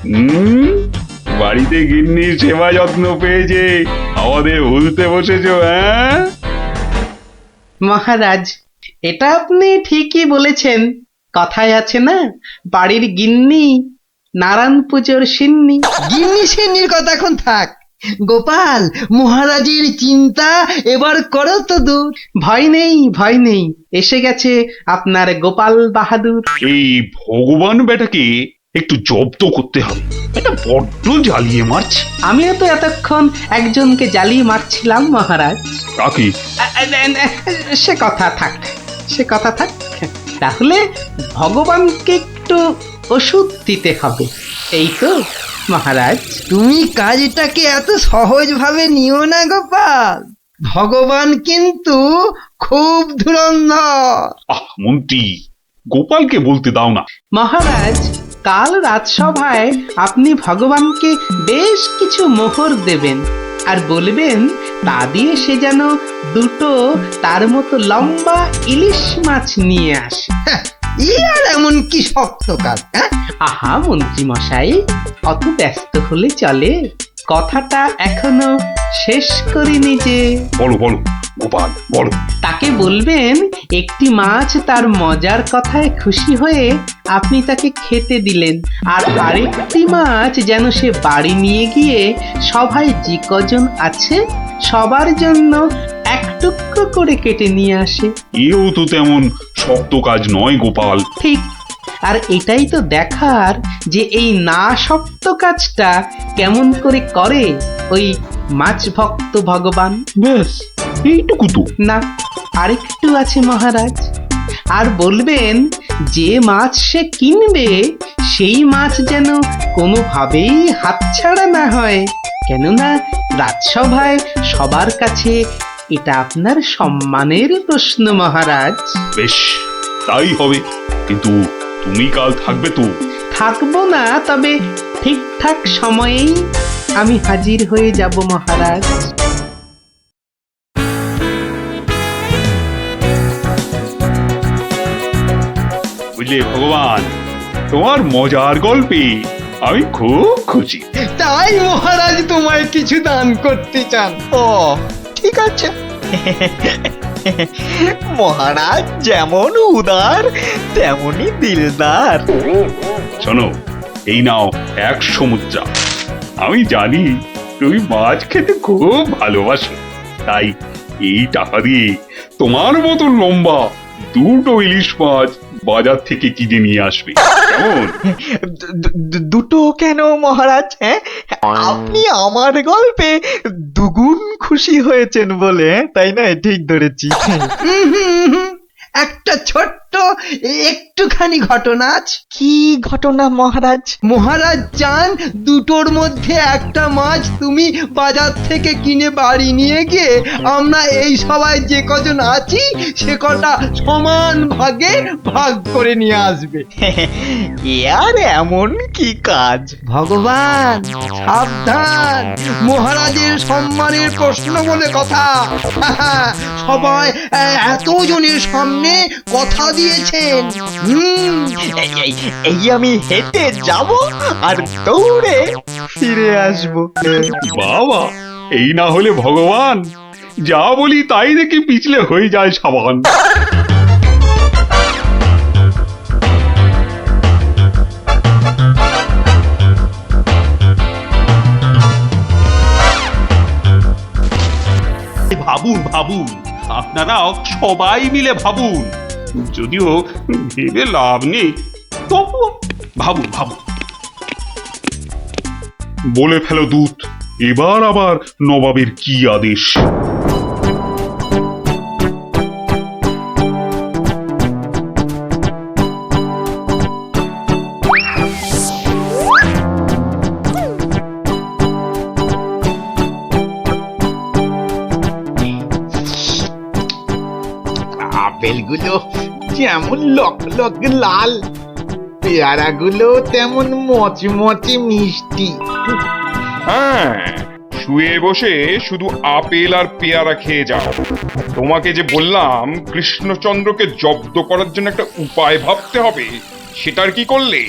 হুম, বাড়িতে গিন্নির সেবা যত্ন পেয়ে যে আমাদের ভুলতে বসেছো, হ্যাঁ? মহারাজ, এটা আপনি ঠিকই বলেছেন। কথায় আছে না, বাড়ির গিন্নি নারায়ণ পুজোর সিন্নি। গিন্নি সিন্নির কথা এখন থাক। গোপাল, মহারাজের চিন্তা এবার করো তো দূর। ভয় নেই, ভয় নেই, এসে গেছে আপনার গোপাল বাহাদুর। এই ভগবান বেটাকে একটু জব্দ করতে হবে, এটা বড্ড জ্বালিয়ে মারছে। আমিও তো এতক্ষণ একজনকে জ্বালিয়ে মারছিলাম মহারাজ। কাকে? সে কথা থাক, সে কথা থাক। তাহলে ভগবানকে একটু ওষুধ দিতে হবে, এই তো মহারাজ। তুমি কাজটাকে এত সহজভাবে নিও না গোপাল। ভগবান কিন্তু খুব ধুরন্ধর। মন্ত্রী, গোপালকে বলতে দাও না। মহারাজ, কাল রাজসভায় আপনি ভগবানকে বেশ কিছু মোহর দেবেন আর বলবেন তা দিয়ে সে যেন দুটো তার মতো লম্বা ইলিশ মাছ নিয়ে আসে। হ্যাঁ, ই আর এমন কি শক্ত কাজ? হ্যাঁ, আহা মন্ত্রী মশাই, অত ব্যস্ত হলে চলে? কথাটা এখনো শেষ করিনি যে। বলো বলো গোপাল, বলো। তাকে বলবেন একটি মাছ তার মজার কথায় খুশি হয়ে আপনি তাকে খেতে দিলেন, আর আরেকটি মাছ যেন সে বাড়ি নিয়ে গিয়ে সবাই যে কজন আছে সবার জন্য এক টুকরো করে কেটে নিয়ে আসে। এও তো তেমন শক্ত কাজ নয় গোপাল। ঠিক, আর এটাই তো দেখার যে এই না শক্ত কাজটা কেমন করে করে ওই মাছ ভক্ত ভগবান। ব্যাস এইটুকু তো। না, আরেকটু আছে মহারাজ। আর বলবেন যে মাছ সে কিনবে সেই মাছ যেন কোনোভাবেই হাতছাড়া না হয়, কেননা রাজসভায় সবার কাছে এটা আপনার সম্মানের প্রশ্ন মহারাজ। বেশ, তাই হবে, কিন্তু তুমি কাল থাকবে তো? থাকবো না, তবে ঠিকঠাক সময়েই আমি হাজির হয়ে যাব মহারাজ। বুঝলে ভগবান, তোমার মজার গল্পে আমি খুব খুশি। তাই মহারাজ তোমায় কিছু দান করতে চান? ও ঠিক আছে। মহারাজ যেমন উদার তেমনি দিলদার। শোনো, এই নাও 100 মুদ্রা। আমি জানি তুমি মাছ খেতে খুব ভালোবাসো, তাই এই টাকা দিয়ে তোমার মতো লম্বা দুটো ইলিশ মাছ বাজার থেকে কিনে নিয়ে আসবে, কেমন? দুটো কেন মহারাজ? হ্যাঁ, আপনি আমার গল্পে দুগুণ খুশি হয়েছেন বলে, তাই না? ঠিক ধরেছি। একটা ছোট্ট একটুখানি ঘটনা আছে। কি ঘটনা মহারাজ? মহারাজ চান দুটোর মধ্যে একটা মাছ তুমি বাজার থেকে কিনে বাড়ি নিয়ে গিয়ে আমরা এই সবাই যে কজন আছি সে কটা সমান ভাগে ভাগ করে নিয়ে আসবে। এ আর এমন কি কাজ? ভগবান সাবধান, মহারাজের সম্মানের প্রশ্ন বলে কথা। সবাই এতজনের সামনে কথা দিয়েছেন। এই আমি হেঁটে যাব আর দৌড়ে ফিরে আসবো। বাবা, এই না হলে ভগবান, যা বলি তাই দেখি পিছলে হয়ে যায় সাবান। ভাবুন ভাবুন, আপনারাও সবাই মিলে ভাবুন। যদিও ভেবে লাভ নেই, তবু ভাবুন ভাবুন। বলে ফেলো দূত, এবার আবার নবাবের কি আদেশ? আপেলগুলো যেমন লক লক লাল, পেয়ারাগুলো তেমন মচমচে মিষ্টি। হ্যাঁ, শুয়ে বসে শুধু আপেল আর পেয়ারা খেয়ে যাও। তোমাকে যে বললাম কৃষ্ণচন্দ্রকে জব্দ করার জন্য একটা উপায় ভাবতে হবে, সেটার কি করলে?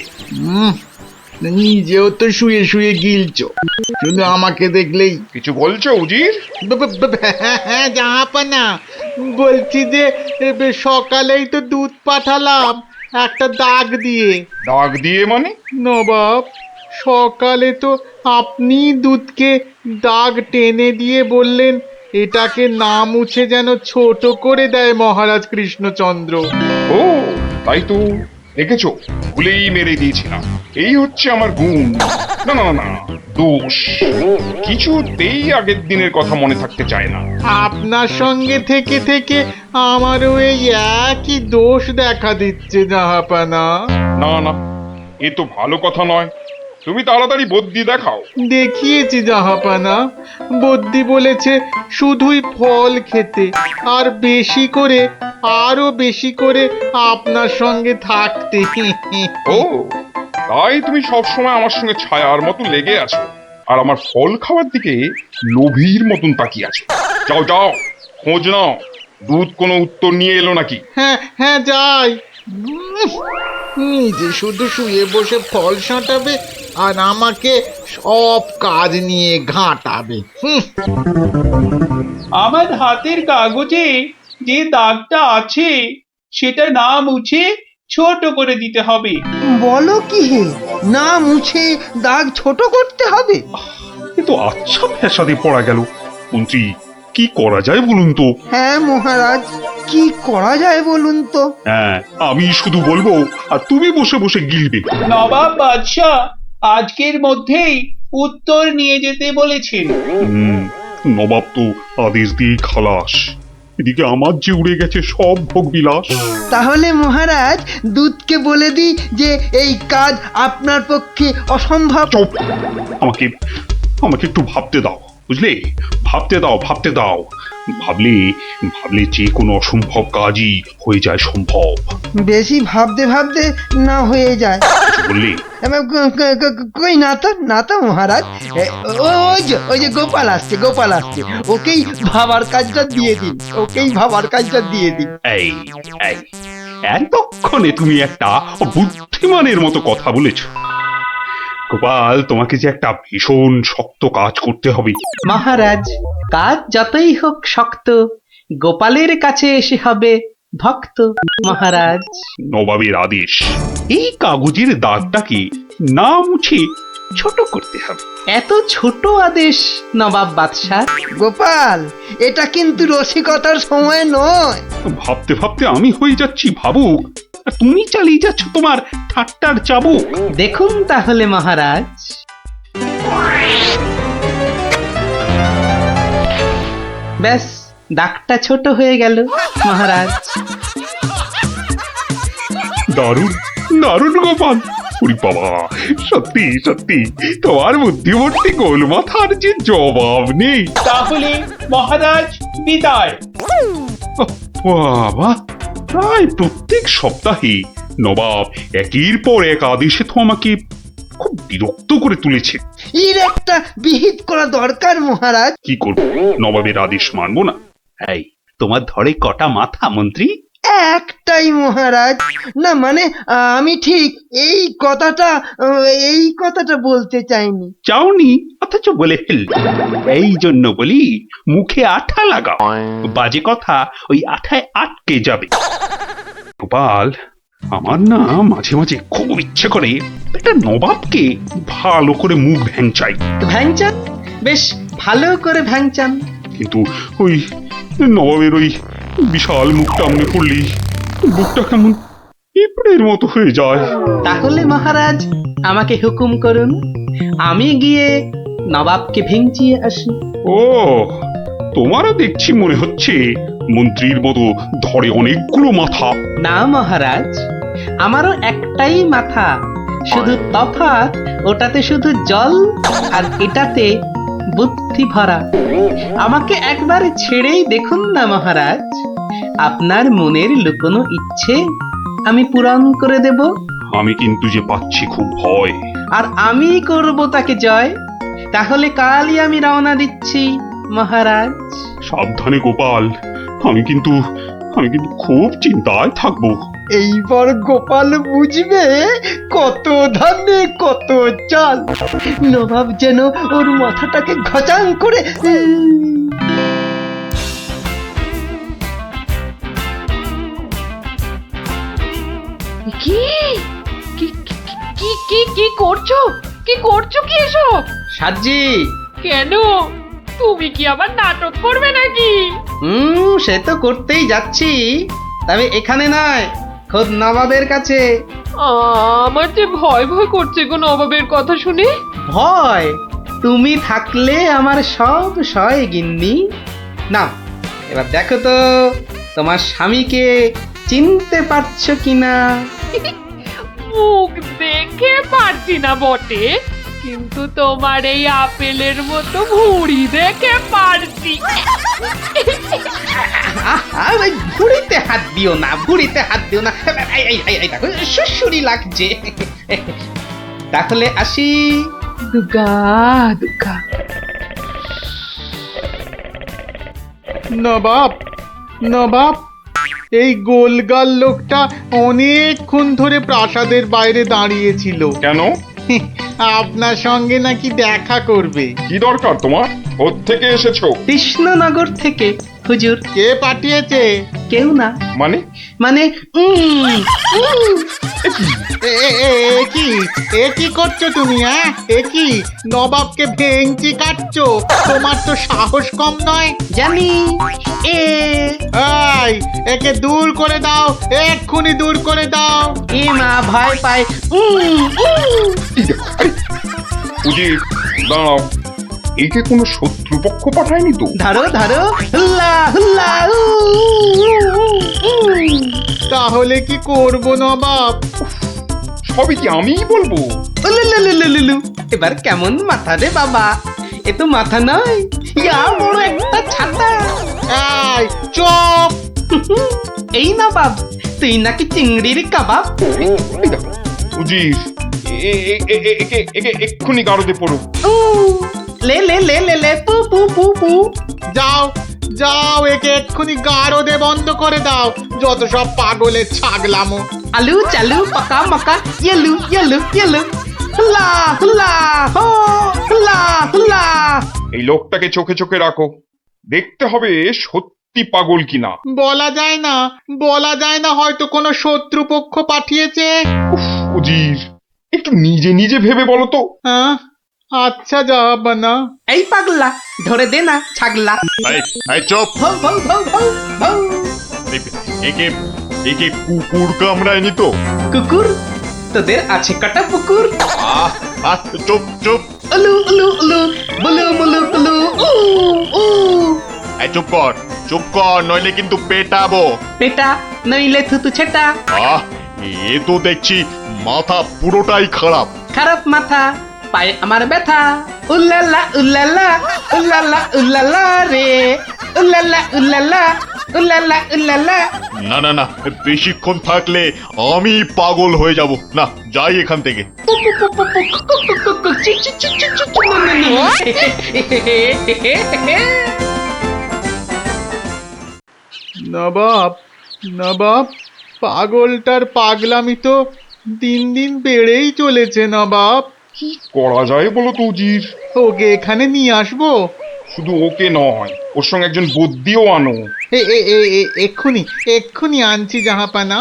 নিজেও তো শুয়ে শুয়ে গিলছো, শুধু আমাকে দেখলেই। কিছু বলছো উজির? হ্যাঁ জাহাপানা, বলছি যে সকালেই তো দুধ পাঠালাম একটা দাগ দিয়ে। দাগ দিয়ে মানে? নবাব, সকালে তো আপনি দুধকে দাগ টেনে দিয়ে বললেন এটাকে না মুছে যেন ছোট করে দেয় মহারাজ কৃষ্ণচন্দ্র। ও তাই তো, দেখেছো, ভুলেই মেরে দিয়েছিলাম। এই হচ্ছে আমার গুণ। না না না, দোষ। কিছুতেই আগের দিনের কথা মনে থাকতে চায় না। আপনার সঙ্গে থেকে থেকে আমারও এই একই দোষ দেখা দিচ্ছে জাহাপানা। না না, এ তো ভালো কথা নয়। তুমি তাড়াতাড়ি বদ্যি দেখাও। দেখিয়েছি জাহাপানা, বদ্যি বলেছে শুধুই ফল খেতে, আর বেশি করে, আরো বেশি করে আপনার সঙ্গে থাকতে। ও তাই তুমি সবসময় আমার সঙ্গে ছায়ার মতো লেগে আছো, আর আমার ফল খাওয়ার দিকে লোভীর মতন তাকিয়ে আছো। যাও যাও, খোঁজ নাও, দুধ কোনো উত্তর নিয়ে এলো নাকি। হ্যাঁ হ্যাঁ যাই। নিজে শুধু শুয়ে বসে ফল সাঁটাবে আর আমাকে সব কাজ নিয়ে ঘাঁটাবে। আমার হাতের কাগজে যে দাগটা আছে সেটা না মুছে ছোট করে দিতে হবে। বলো কি হে, না মুছে দাগ ছোট করতে হবে? এ তো আচ্ছা ফ্যাসাদে পড়া গেল। মন্ত্রী, কি করা যায় বলুন তো? হ্যাঁ মহারাজ, কি করা যায় বলুন তো? হ্যাঁ, আমি শুধু বলবো আর তুমি বসে বসে গিলবে। নবাব বাদশাহ আজকের মধ্যেই উত্তর নিয়ে যেতে বলেছেন। হুম, নবাব তো আদেশ দিয়ে খালাস। এদিকে আমার যে উড়ে গেছে সব ভোগ বিলাস। তাহলে মহারাজ দুধকে বলে দিই যে এই কাজ আপনার পক্ষে অসম্ভব। চুপ! আমাকে আমাকে একটু ভাবতে দাও, বুঝলে? ভাবতে দাও, ভাবতে দাও। ভাবলে ভাবলে যে কোনো অসম্ভব কাজই হয়ে যায় সম্ভব। বেশি ভাবতে ভাবতে না হয়ে যায়। কিছু বললে? কই না তো মহারাজ। ওই যে গোপাল আসছে, গোপাল আসছে, ওকেই ভাবার কাজটা দিয়ে দিন, ওকেই ভাবার কাজটা দিয়ে দিন। এই এই এতক্ষণে তুমি একটা বুদ্ধিমানের মতো কথা বলেছ। গোপাল, তোমাকে যে একটা ভীষণ শক্ত কাজ করতে হবে। মহারাজ, কাজ যতই হোক শক্ত, গোপালের কাছে এসে হবে ভক্ত। মহারাজ, নবাবের আদেশ, এই কাগজের দাগটাকে না মুছে ছোট করতে হবে। এত ছোট আদেশ নবাব বাদশাহ? গোপাল, এটা কিন্তু রসিকতার সময় নয়। ভাবতে ভাবতে আমি হয়ে যাচ্ছি ভাবুক, আর তুমি চালিয়ে যাচ্ছ তোমার ঠাট্টার চাবুক। দেখুন তাহলে মহারাজ। ব্যাস, দাগটা ছোট হয়ে গেল মহারাজ। দারুণ দারুণ গোপাল! ওরে বাবা, সত্যি সত্যি তোমার বুদ্ধিমূর্তি গোল মাথার যে জবাব নেই। তাহলে মহারাজ বিদায়। বাবা, প্রায় প্রত্যেক সপ্তাহে নবাব একের পর এক আদেশে তো আমাকে খুব বিরক্ত করে তুলেছে। এর একটা বিহিত করা দরকার মহারাজ। কি করব, নবাবের আদেশ মানবো না? এই, তোমার ধরে কটা মাথা মন্ত্রী? একটাই মহারাজ। না মানে আমি ঠিক এই কথাটা বলতে চাইনি। চাওনি অথচ বলে ফেললে। এই জন্য বলি, মুখে আঠা লাগাও, বাজে কথা ওই আঠায় আটকে যাবে। গোপাল, আমার না মাঝে মাঝে খুব ইচ্ছে করে একটা নবাবকে ভালো করে মুখ ভ্যাংচাই। ভ্যাংচান, বেশ ভালো করে ভ্যাংচান। কিন্তু ওই নবাবের ওই বিশাল মুখটা মনে পড়লেই বুকটা কেমন পিঁপড়ের মতো হয়ে যায়। তাহলে মহারাজ আমাকে হুকুম করুন, আমি গিয়ে নবাবকে ভেঙচিয়ে আসি। ও, তোমারও দেখছি মনে হচ্ছে মন্ত্রীর মতো ধরে অনেকগুলো মাথা। না মহারাজ, আমারও একটাই মাথা, শুধু তফাৎ ওটাতে শুধু জল আর এটাতে বুদ্ধি ভরা। আমাকে একবার ছেড়েই দেখুন না মহারাজ, আপনার মনের লুকোনো ইচ্ছে আমি পূরণ করে দেব। আমি কিন্তু যে পাচ্ছি খুব ভয়। আর আমি করব তাকে জয়। তাহলে কালই আমি রওনা দিচ্ছি মহারাজ। সাবধানে গোপাল, আমি কিন্তু খুব চিন্তায় থাকবো। এইবার গোপাল বুঝবে কত ধানে কত চাল। নবাব যেন ওর মাথাটাকে ঘচাং করে কি কি কি কি কি করছো? কি করছো কি এসব? সাজি, কেন? তুমি কি আবার নাটক করবে নাকি? সে তো করতেই যাচ্ছি, তবে এখানে নয়, খোদ নবাবের কাছে। আমার যে ভয় ভয় করছে গো নবাবের কথা শুনে। ভয়? তুমি থাকলে আমার সব সয় গিন্নি। না, এবার দেখো তো তোমার স্বামীকে চিনতে পারছো কিনা। মুখ দেখে পারছি না বটে, কিন্তু তোমার এই আপেলের মতো ভুঁড়ি দেখে পারছি। ওই ভুড়িতে হাত দিও না, ভুড়িতে হাত দিও না। এই দেখো সুসুরি লাগছে। তাহলে আসি। দুগা দুগা। নবাব, নবাব, এই গোলগাল লোকটা অনেকক্ষণ ধরে প্রাসাদের বাইরে দাঁড়িয়েছিল। কেন? আপনার সঙ্গে নাকি দেখা করবে। কি দরকার তোমার? থেকে এসেছো? কৃষ্ণনগর থেকে হুজুর। কে পাঠিয়েছে? কেউ না, মানে? মানে এ কি করছো তুমি? হ্যাঁ, এ কি নবাবকে ভেঙচি কাটছো? তোমার তো সাহস কম নয়। জানি। এই, একে দূর করে দাও, এক্ষুনি দূর করে দাও। এ মা ভয় পায়। উজির, দাঁড়াও, একে কোনো শত্রুপক্ষ পাঠায়নি তো? ধরো ধরো, হুল্লা হুল্লা। তাহলে কি করব নবাব? সবই কি আমিই বলবো? উলুলুলুলুলু। এবার কেমন মাথা রে বাবা, এ তো মাথা নয়, ইয়া বড় একটা ছাতা। এই চুপ! এই না বাব, তুই নাকি চিংড়ির কাবাব। এই দেখো, উজির, একে এক্ষুনি গারদে পড়ো। উ, লে লে লে লে লে পু পু পু পু। যাও যাও, একে এক্ষুনি গারদে বন্ধ করে দাও। যত সব পাগলের ছাগলামো। আলু চালু পাকা মাকা ইয়েলু ইয়েলু ইয়েলু। হুল্লা হুল্লা হো, হুল্লা হুল্লা। এই লোকটাকে চোখে চোখে রাখো, দেখতে হবে সত্যি পাগল কিনা। বলা যায় না, বলা যায় না, হয়তো কোনো শত্রুপক্ষ পাঠিয়েছে। উজির, একটু নিজে নিজে ভেবে বলো তো। হ্যাঁ, আচ্ছা জাহাপানা। এই পাগলা, ধরে দে না ছাগলা। চুপ! ভৌ ভৌ ভৌ ভৌ ভৌ। একে একে কুকুর কামড়ায়নি তো? কুকুর? তোদের আছে কটা পুকুর? আহ আহ, চুপ চুপ! উলু উলু উলু, বুলু মুলু কুলু, উ উ। চুপ কর, নইলে কিন্তু পেটাবো। পেটা নইলে থুতু ছেটা। আহ, এ তো দেখছি মাথা পুরোটাই খারাপ। খারাপ মাথা, পায়ে আমার ব্যথা। উল্লালা উল্লালা, উল্লালা উল্লালা রে, উল্লালা উল্লালা, উল্লালা উল্লালা। না না না, বেশিক্ষণ থাকলে আমি পাগল হয়ে যাব। না, যাই এখান থেকে। পু পু পু পু পু, কু কু কু কু, চি চি চি চি চি চি, না, না, না। নবাব, নবাব, পাগলটার পাগলামি তো দিন দিন বেড়েই চলেছে নবাব। কি করা যায় বলো তো উজির? ওকে এখানে নিয়ে আসবো? শুধু ওকে নয়, ওর সঙ্গে একজন বদ্যিও আনো। এক্ষুনি এক্ষুনি আনছি জাহাপানা।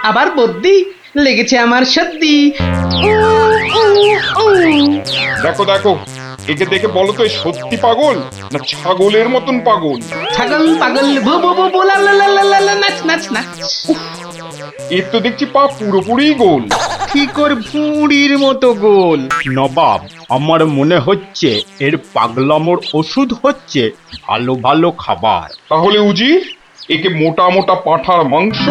আবার বদ্যি লেগেছে আমার সর্দি। দেখো দেখো, একে দেখে বলো তো, এ সত্যি পাগল না ছাগলের মতন পাগল? ছাগল পাগল ভু ভু ভু ভু, লা লা লা লা লা লা, নাচ নাচ নাচ। এর তো দেখছি পা পুরোপুরি গোল। ঠিক ওর ভুঁড়ির মতো গোল। নবাব, আমার মনে হচ্ছে এর পাগলামোর ওষুধ হচ্ছে ভালো ভালো খাবার। তাহলে উজির, একে মোটা মোটা পাঁঠার মাংস,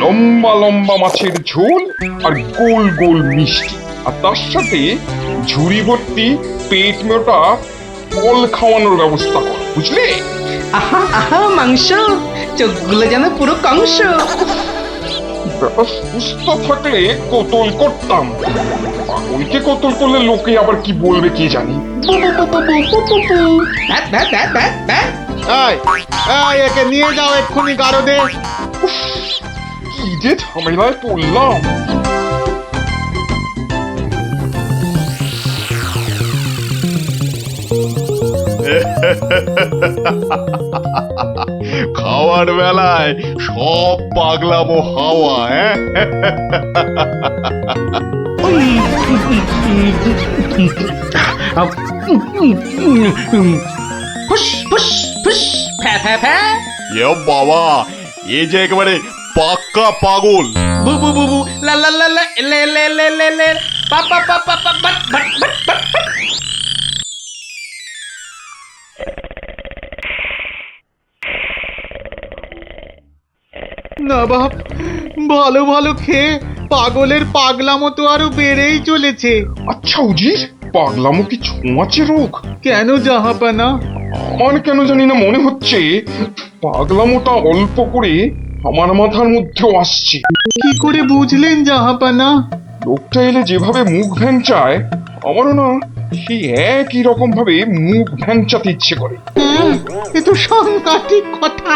লম্বা লম্বা মাছের ঝোল, আর গোল গোল মিষ্টি, আর তার সাথে ঝুড়ি ভর্তি পেট মোটা ফল খাওয়ানোর ব্যবস্থা করো, বুঝলে? আহা আহা মাংস, চোখগুলো যেন পুরো কংস। ব্যাপার সুস্থ থাকলে কতল করতাম, পাগলকে কতল করলে লোকে আবার কি বলবে কে জানি। বু বু বু বু বু বু বু। ধ্যাৎ ধ্যাৎ ধ্যাৎ ধ্যাৎ ধ্যাৎ। এই, একে নিয়ে যাও এক্ষুনি গারদে। কি যে ঝামেলায় পড়লাম। খাওয়ার বেলায় সব পাগলামো হাওয়া, হ্যাঁ? ফুস ফুস ফুস ফ্যা ফ্যা ফ্যা এ বাবা, এ যে একেবারে পাক্কা পাগল। বু বু বু বু লা লা লা লা লে লে লে লে লে পা পা পা পা পা but but but but but. না বাপ, ভালো ভালো খেয়ে পাগলের পাগলামো তো আরো বেড়েই চলেছে। আচ্ছা উজির, পাগলামো কি ছোঁয়াচে রোগ? কেন জাহাপানা? আমার কেন জানি না মনে হচ্ছে পাগলামোটা অল্প করে আমার মাথার মধ্যেও আসছে। কি করে বুঝলেন জাহাপানা? লোকটা এলে যেভাবে মুখ ভ্যাংচায়, আমারও না সেই একই রকম ভাবে মুখ ভ্যাংচাতে ইচ্ছে করে। হ্যাঁ, এ তো সাংঘাতিক কথা,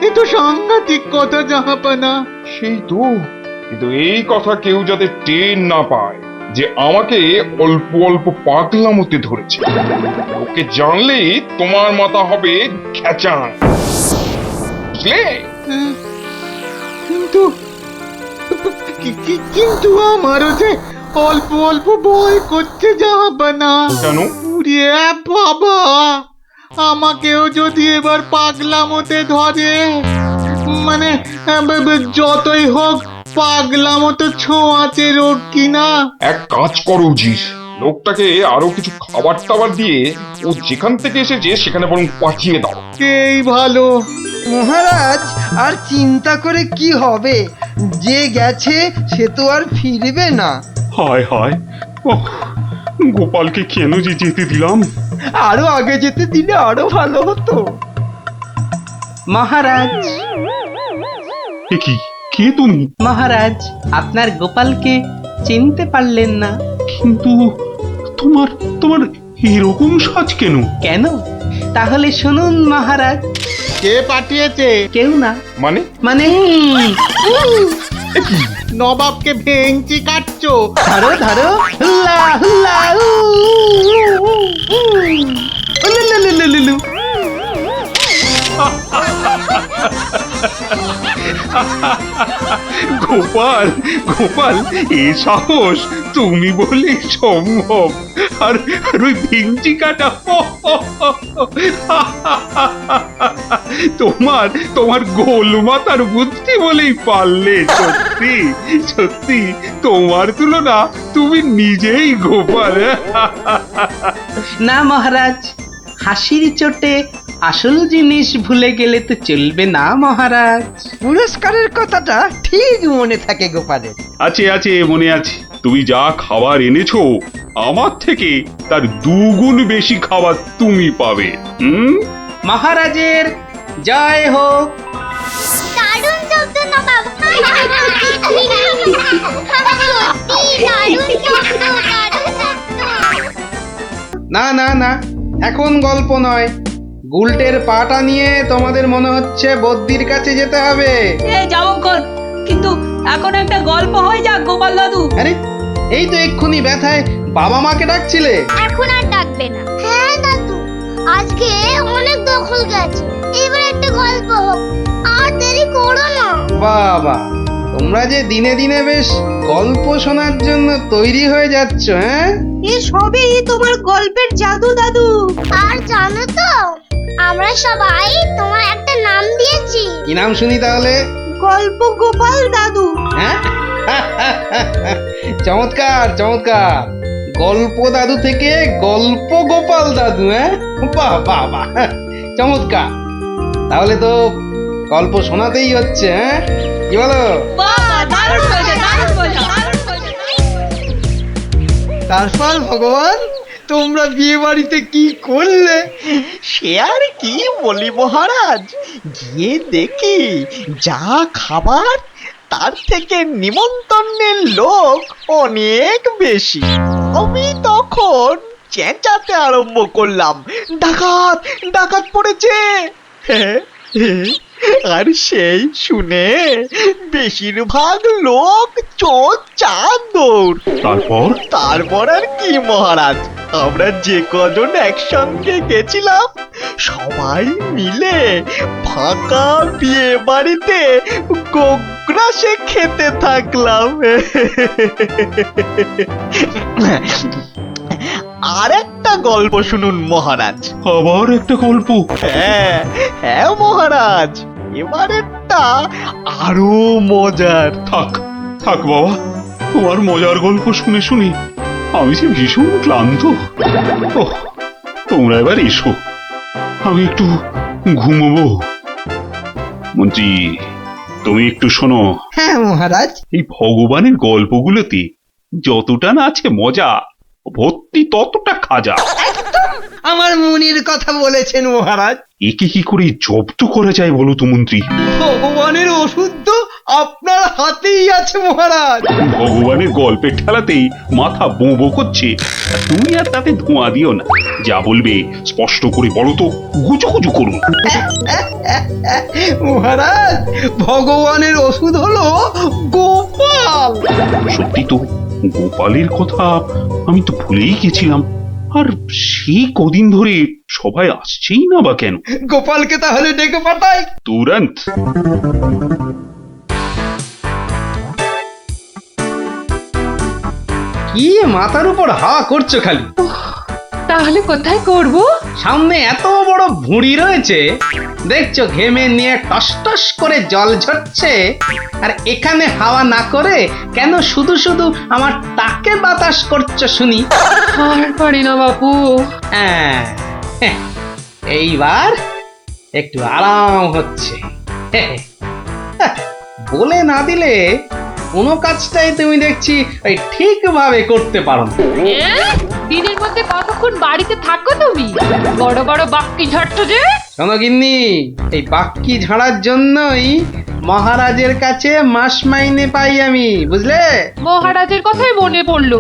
এ তো সাংঘাতিক কথা জাহাপানা। সেই তো, কিন্তু এই কথা কেউ যাতে টের না পায় যে আমাকে অল্প অল্প পাগলামোতে ধরেছে। ওকে জানলেই তোমার মাথা হবে খেচান, বুঝলে? হ্যাঁ, কিন্তু কিন্তু আমারও যে অল্প অল্প ভয় করছে জাহাপানা। কেন? উড়িয়ে বাবা, আমাকেও যদি এবার পাগলামোতে ধরে, মানে যতই হোক পাগলামো তো ছোঁয়াচে রোগ কিনা। এক কাজ করো উজির, লোকটাকে আরো কিছু খাবার টাবার দিয়ে ও যেখান থেকে এসেছে সেখানে বরং পাঠিয়ে দাও। এই ভালো। মহারাজ, আর চিন্তা করে কি হবে? যে গেছে সে তো আর ফিরবে না। হায় হায়, ওহ, গোপালকে কেন যে যেতে দিলাম? আরো আগে যেতে দিলে আরো ভালো হতো। মহারাজ এ কি, কে তুমি? মহারাজ, আপনার গোপালকে চিনতে পারলেন না? কিন্তু তোমার তোমার এরকম সাজ কেন? কেন? তাহলে শুনুন মহারাজ। কে পাঠিয়েছে? কেউ না। মানে? মানে নবাবকে ভেঙচি কাটছো? ধরো ধরো, হুল্লা হুল্লা উ, উ, উ, উ। উলুলুলুলুলু। গোপাল, গোপাল, এ সাহস তুমি বলে সম্ভব? আর আর ওই ভিঞ্চি কাটা, তোমার তোমার গোল মাথার বুদ্ধি বলেই পারলে। সত্যি সত্যি, তোমার তুলনা তুমি নিজেই গোপাল। না মহারাজ, হাসির চোটে আসল জিনিস ভুলে গেলে তো চলবে না মহারাজ। পুরস্কারের কথাটা ঠিক মনে থাকে গোপালের। আছে আছে, মনে আছে। তুমি যা খাবার এনেছো আমার থেকে তার দুগুণ বেশি খাবার তুমি পাবে। মহারাজের জয় হোক। দারুণ শব্দ নবাব। সত্যি দারুণ শব্দ, দারুণ শব্দ। না না না, এখন গল্প নয়। গুলটের পাটা নিয়ে তোমাদের মনে হচ্ছে বদ্যির কাছে যেতে হবে। যাবক্ষণ, কিন্তু এখন একটা গল্প হয়ে যাক গোপাল দাদু। আরে, এই তো এক্ষুনি ব্যথায় বাবা মাকে ডাকছিলে। এখন আর ডাকবে না। হ্যাঁ দাদু, আজকে অনেক দখল গেছে, এবার একটা গল্প হোক, আর দেরি করো না। বাবা, তোমরা যে দিনে দিনে বেশ গল্প শোনার জন্য তৈরি হয়ে যাচ্ছ। হ্যাঁ, এ সবই তোমার গল্পের জাদু দাদু। আর জানো তো, আমরা সবাই তোমার একটা নাম দিয়েছি। কি নাম শুনি তাহলে? গল্প গোপাল দাদু। হ্যাঁ, চমৎকার চমৎকার। গল্প দাদু থেকে গল্প গোপাল দাদু। হ্যাঁ, বাহ বাহ বাহ, চমৎকার। তাহলে তো গল্প শোনাতেই হচ্ছে। হ্যাঁ, কি বলো? তারপর ভগবান, তোমরা বিয়ে বাড়িতে কি করলে? সে আর কি বলি মহারাজ, গিয়ে দেখি যা খাবার তার থেকে নিমন্ত্রণের লোক অনেক বেশি। আমি তখন চেঁচাতে আরম্ভ করলাম, ডাকাত ডাকাত পড়েছে। আর সেই শুনে বেশিরভাগ লোক চোর চাঁদর। তারপর আর কি মহারাজ, আমরা যে কজন একসঙ্গে গেছিলাম সবাই মিলে ফাঁকা বিয়ে বাড়িতে গোগ্রাসে খেতে থাকলাম। আর একটা গল্প শুনুন মহারাজ। আবার একটা গল্প? হ্যাঁ হ্যাঁ মহারাজ, এবারেরটা আরো মজার। থাক থাক বাবা, তোমার মজার গল্প শুনে শুনে আমি যে ভীষণ ক্লান্ত। ওহ, তোমরা এবার এসো, আমি একটু ঘুমোবো। মন্ত্রী, তুমি একটু শোনো। হ্যাঁ মহারাজ। এই ভগবানের গল্পগুলোতে যতটা না আছে মজা, ভর্তি ততটা খাজা। আমার মনের কথা বলেছেন মহারাজ। একে কি করে জব্দ করা যায় বলো তো মন্ত্রী? ভগবানের ওষুধ তো আপনার হাতেই আছে মহারাজ। ভগবানের গল্পের ঠেলাতেই মাথা বোঁ বোঁ করছে, আর তুমি আর তাতে ধোঁয়া দিও না। যা বলবে স্পষ্ট করে বলো তো, গুজুগুজু করুন। মহারাজ, ভগবানের ওষুধ হলো গোপাল। সত্যি তো, গোপালের কথা আমি তো ভুলেই গেছিলাম। আর সেই কদিন ধরে সবাই আসছেই না বা কেন? গোপালকে তাহলে ডেকে পাঠাই তুরন্ত। কি মাথার উপর হাওয়া করছো খালি? তাহলে কোথায় করব? সামনে এত বড় ভুঁড়ি রয়েছে, দেখছো ঘেমে নিয়ে টস টস করে জল ঝরছে, আর এখানে হাওয়া না করে কেন শুধু শুধু আমার টাকে বাতাস করছো শুনি? আর পারি না বাপু। হ্যাঁ, এইবার একটু আরাম হচ্ছে। বলে না দিলে কোনো কাজটাই তুমি দেখছি ওই ঠিকভাবে করতে পারো না। দিনের মধ্যে কতক্ষণ বাড়িতে থাকো তুমি? বড় বড় বাক্কি ঝাড়ছো যে। শোনো গিন্নি, এই বাক্কি ঝাড়ার জন্যই মহারাজের কাছে মাস মাইনে পাই আমি, বুঝলে? মহারাজের কথাই মনে পড়লো।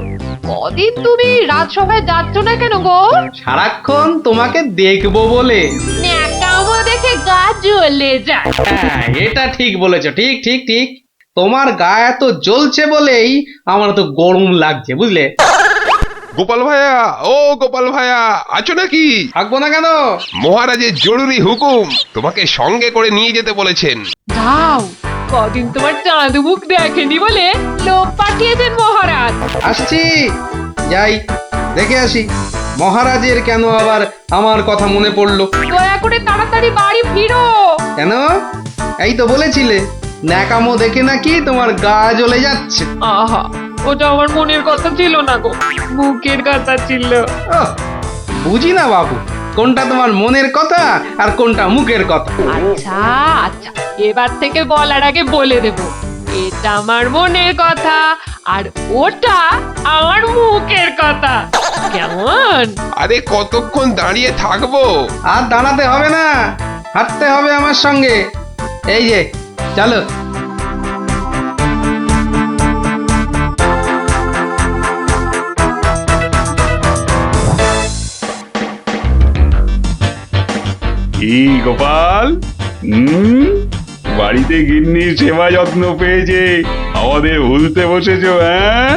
কদিন তুমি রাজসভায় যাচ্ছ না কেন গো? সারাক্ষণ তোমাকে দেখবো বলে। ন্যাকামো দেখে গা জ্বলে যায়। হ্যাঁ, এটা ঠিক বলেছো, ঠিক ঠিক ঠিক। তোমার গা এত জ্বলছে বলেই আমার তো গরম লাগছে, বুঝলে? গোপাল ভাইয়া, ও গোপাল ভাইয়া, আছো নাকি? থাকবো না কেন? মহারাজের জরুরি হুকুম, তোমাকে সঙ্গে করে নিয়ে যেতে বলেছেন। যাও, কদিন তোমার চাঁদ মুখ দেখেনি বলে লোক পাঠিয়েছেন মহারাজ। আসছি, যাই দেখে আসি মহারাজের কেন আবার আমার কথা মনে পড়লো। দয়া করে তাড়াতাড়ি বাড়ি ফিরো। কেন? এই তো বলেছিলে ন্যাকামো দেখে নাকি তোমার গা জ্বলে যাচ্ছে। আহা, ওটা আমার মনের কথা ছিল না গো, মুখের কথা ছিল। ওহ, বুঝি না বাবু, কোনটা তোমার মনের কথা আর কোনটা মুখের কথা। আচ্ছা আচ্ছা, এবার থেকে বলার আগে বলে দেব, এটা আমার মনের কথা আর ওটা আমার মুখের কথা। কেমন? আরে কতক্ষণ দাঁড়িয়ে থাকবো? আর দাঁড়াতে হবে না, হাঁটতে হবে আমার সঙ্গে। এই যে চলো। কি গোপাল, বাড়িতে গিন্নির সেবা যত্ন পেয়েছে আমাদের ভুলতে বসেছো? হ্যাঁ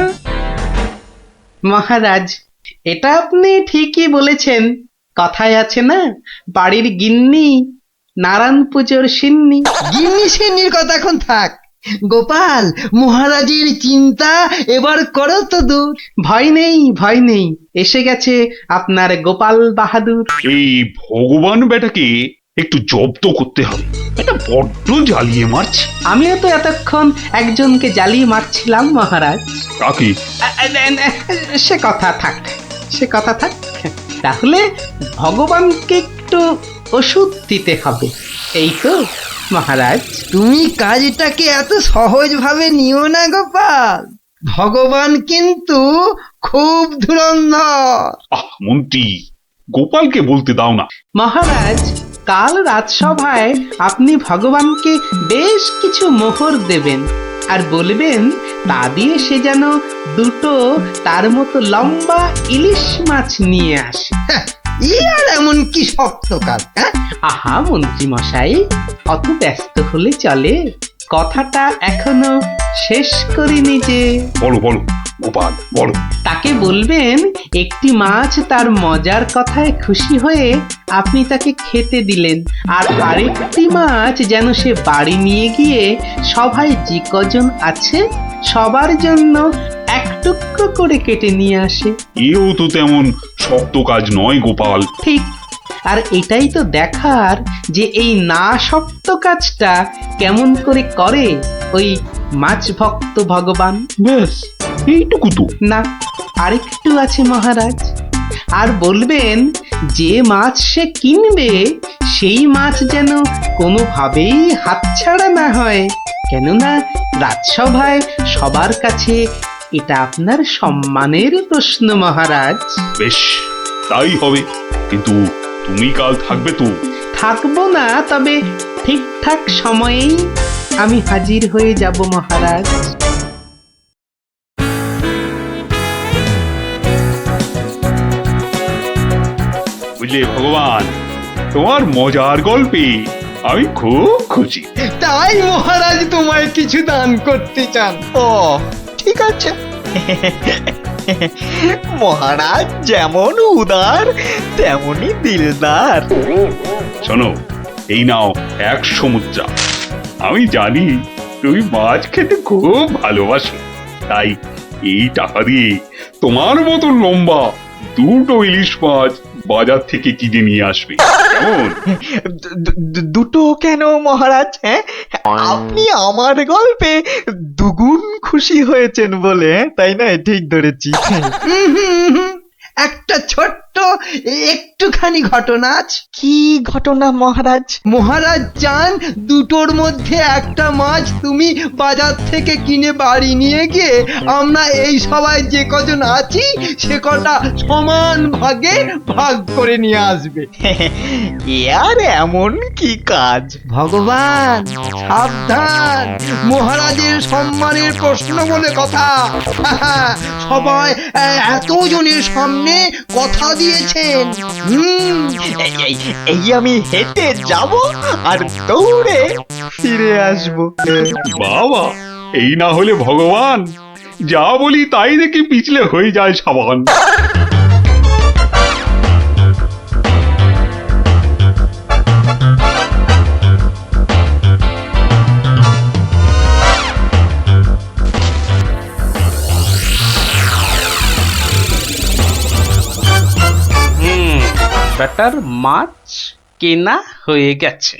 মহারাজ, এটা আপনি ঠিকই বলেছেন। কথায় আছে না, বাড়ির গিন্নি নারায়ণ পুজোর সিন্নি। গিন্নি সিন্নির কথা এখন থাক। গোপাল, মহারাজের চিন্তা এবার করো তো দূর। ভয় নেই, ভয় নেই, এসে গেছে আপনার গোপাল বাহাদুর। এই ভগবান বেটাকে একটু জব্দ করতে হবে, এটা বড্ড জ্বালিয়ে মারছে। আমিও তো এতক্ষণ একজনকে জ্বালিয়ে মারছিলাম মহারাজ। কাকে? সে কথা থাক, সে কথা থাক। তাহলে ভগবানকে একটু ওষুধ দিতে হবে, এই তো মহারাজ। তুমি কাজটাকে এত সহজভাবে নিও না গোপাল, ভগবান কিন্তু খুব ধুরন্ধর। মন্ত্রী, গোপালকে বলতে দাও না। মহারাজ, কাল রাজসভায় আপনি ভগবানকে বেশ কিছু মোহর দেবেন আর বলবেন তা দিয়ে সে যেন দুটো তার মতো লম্বা ইলিশ মাছ নিয়ে আসে। আর এমন কি শক্ত কাজ, হ্যাঁ? আহা মন্ত্রী মশাই, অত ব্যস্ত হলে চলে? কথাটা এখনো শেষ করিনি যে। বলো বলো গোপাল বলো। তাকে বলবেন একটি মাছ তার মজার কথায় খুশি হয়ে আপনি তাকে খেতে দিলেন, আর আরেকটি মাছ যেন সে বাড়ি নিয়ে গিয়ে সবাই যে কজন আছে সবার জন্য এক টুকরো করে কেটে নিয়ে আসে। এও তো তেমন শক্ত কাজ নয় গোপাল। ঠিক, আর এটাই তো দেখার যে এই না শক্ত কাজটা কেমন করে করে ওই মাছ ভক্ত ভগবান। ব্যাস এইটুকু তো? না, আরেকটু আছে মহারাজ। আর বলবেন যে মাছ সে কিনবে সেই মাছ যেন কোনোভাবেই হাতছাড়া না হয়, কেননা রাজসভায় সবার কাছে এটা আপনার সম্মানের প্রশ্ন মহারাজ। বেশ তাই হবে, কিন্তু তুমি কাল থাকবে তো? থাকবো না, তবে ঠিকঠাক সময়েই আমি হাজির হয়ে যাব মহারাজ। বুঝলে ভগবান, তোমার মজার গল্পে আমি খুব খুশি। তাই মহারাজ তোমায় কিছু দান করতে চান। ও ঠিক আছে। মহারাজ যেমন উদার তেমনি দিলদার। শোনো, এই নাও 100 মুদ্রা। আমি জানি তুমি মাছ খেতে খুব ভালোবাসো, তাই এই টাকা দিয়ে তোমার মতো লম্বা 2টো ইলিশ মাছ বাজার থেকে কিনে নিয়ে আসবে, কেমন? দুটো কেন মহারাজ? হ্যাঁ, আপনি আমার গল্পে দুগুণ খুশি হয়েছেন বলে, তাই না? ঠিক ধরেছি। একটা ছোট্ট একটুখানি ঘটনা আছে। কি ঘটনা মহারাজ? মহারাজ চান দুটোর মধ্যে একটা মাছ তুমি বাজার থেকে কিনে বাড়ি নিয়ে গিয়ে আমরা এই সবাই যে কজন আছি সে কটা সমান ভাগে ভাগ করে নিয়ে আসবে। আর এমন কি কাজ? ভগবান সাবধান, মহারাজের সম্মানের প্রশ্ন বলে কথা। সবাই এতজনের সামনে কথা দিয়েছেন। এই আমি হেঁটে যাব আর দৌড়ে ফিরে আসব। বাবা, এই না হলে ভগবান, যা বলি তাই দেখি পিছলে হয়ে যায় সাবান। বেটার মাছ কেনা হয়ে গেছে।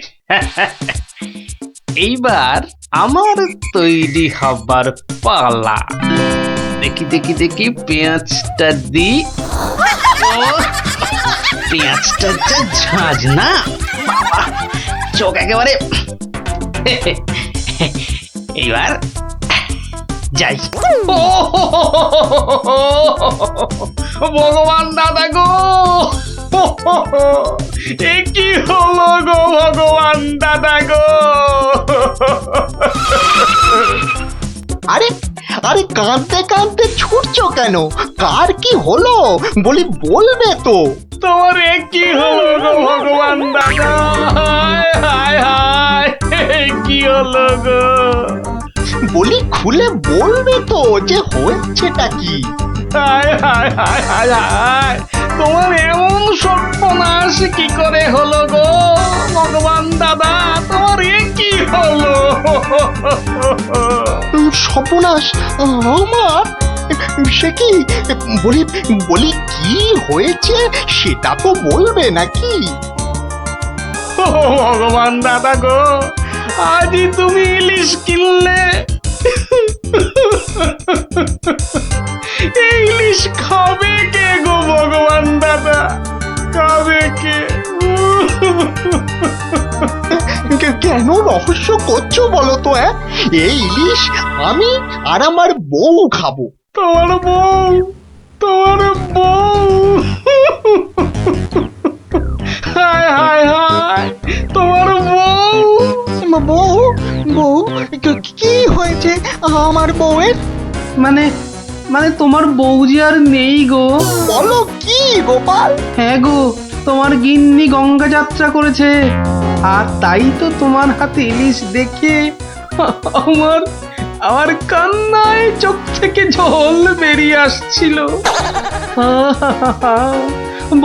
এইবার আমার তৈরি হবার পালা। দেখি দেখি দেখি পেঁয়াজটা দি। পেঁয়াজটা যা ঝাঁজ না, বাবা চোখ একেবারে। এইবার যাই। ভগবান দাদা গো, এ কি হলো গো ভগবান দাদা গো! আরে আরে কাঁদতে কাঁদতে ছুটছো কেন? কার কি হলো বলি বলবে তো? তোমার এ কি হলো গো ভগবান দাদা! হায় হায় হায়, কি হলো গো? বলি খুলে বলবে তো যে হয়েছেটা কি? হায় হায় হায় হায় হায়, তোমার এমন সর্বনাশ কি করে হলো গো ভগবান দাদা! তোমার এ কি হলো? সর্বনাশ আমার? সে কি? বলি বলি কি হয়েছে সেটা তো বলবে নাকি? ও ভগবান দাদা গো, আজই তুমি ইলিশ কিনলে। এই ইলিশ খাবে কে গো ভগবান দাদা? খাবে কে? কেন রহস্য করছো বলো তো? এই ইলিশ আমি আর আমার বউ খাবো। তোমার বউ? তোমার বউ? হায় হায় হায়, তোমার বউ? বউ? বউ কি হয়েছে আমার বউয়ের? মানে তোমার বউ যে আর নেই গো। বলো কি গোপাল? হ্যাঁ গো, তোমার গিন্নি গঙ্গা যাত্রা করেছে, আর তাই তো তোমার হাতে ইলিশ দেখে আমার আমার কান্নায় চোখ থেকে জল বেরিয়ে আসছিল।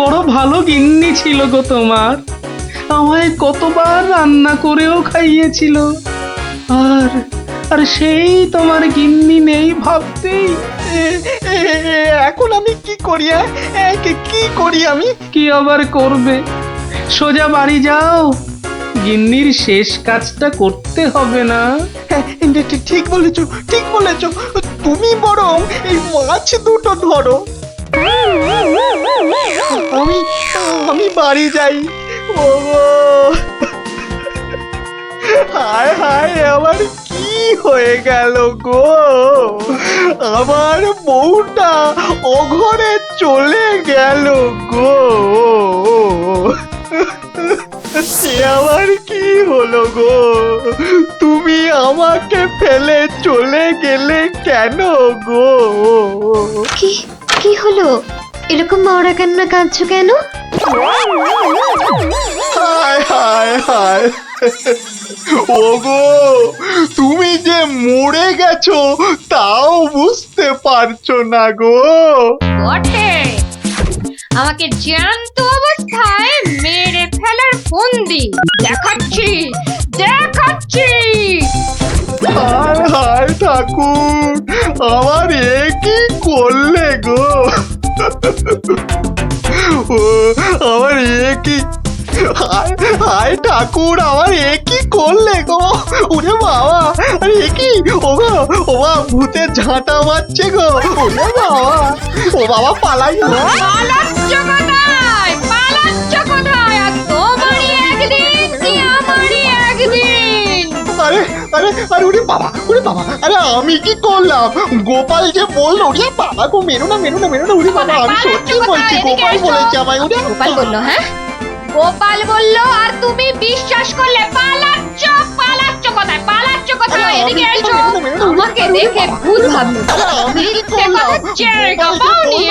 বড় ভালো গিন্নি ছিল গো তোমার, আমায় কতবার রান্না করেও খাইয়েছিল। আর আর সেই তোমার গিন্নি নেই ভাবতেই এখন আমি কি করি? কি করি আমি? কি আবার করবে, সোজা বাড়ি যাও, গিন্নির শেষ কাজটা করতে হবে না? ঠিক বলেছো, ঠিক বলেছো। তুমি বরং এই মাছ দুটো ধরো, আমি বাড়ি যাই। ও হায় হায়, আমার কি হয়ে গেল গো? আমার বউটা অঘরে চলে গেল গো। সে আবার কি হলো গো? তুমি আমাকে ফেলে চলে গেলে কেন গো? কি কি হলো? এরকম মরা কান্না কাঁদছো কেন? হায় হায় হায়, ওগো তুমি যে মরে গেছো তাও বুঝতে পারছো না গো। বটে, আমাকে জ্যান্ত অবস্থায় মেরে ফেলার ফন্দি দেখাচ্ছি দেখাচ্ছি। হায় হায় ঠাকুর, আমার এ কি করলে গো? ও আমার এ কি, হায় হায় ঠাকুর, আমার এ কি করলে গো? ওরে বাবা, আরে এ কি? ও গো, ও বাবা, ভূতের ঝাঁটা মারছে গো। ওরে বাবা, ও বাবা পালাই গো। পালাচ্ছ কোথায়? পালাচ্ছ কোথায়? আর তোমারই একদিন কি আমারই একদিন। আরে আরে আরে, ওরে বাবা, ওরে বাবা, আরে আমি কি করলাম? গোপাল যে বললো, ওরে বাবা গো, মেরো না মেরো না মেরো না, ওরে বাবা, আমি সত্যি বলছি, গোপাল বলেছে আমায়। ওরে গোপাল বললো? হ্যাঁ, গোপাল বললো আর তুমি বিশ্বাস করলে? পালাচ্ছ পালাচ্ছ কোথায়? পালাচ্ছ কোথায়? এদিকে এসো, আমাকে দেখে ভূত ভাবলো। মিথ্যে কথা জায়গা পাওনি?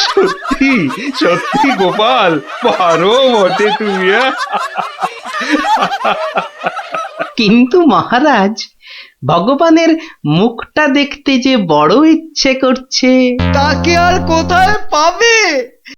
সত্যি সত্যি গোপাল, পারো বটে তুমি। কিন্তু মহারাজ, ভগবানের মুখটা দেখতে যে বড় ইচ্ছে করছে। তাকে আর কোথায় পাবে?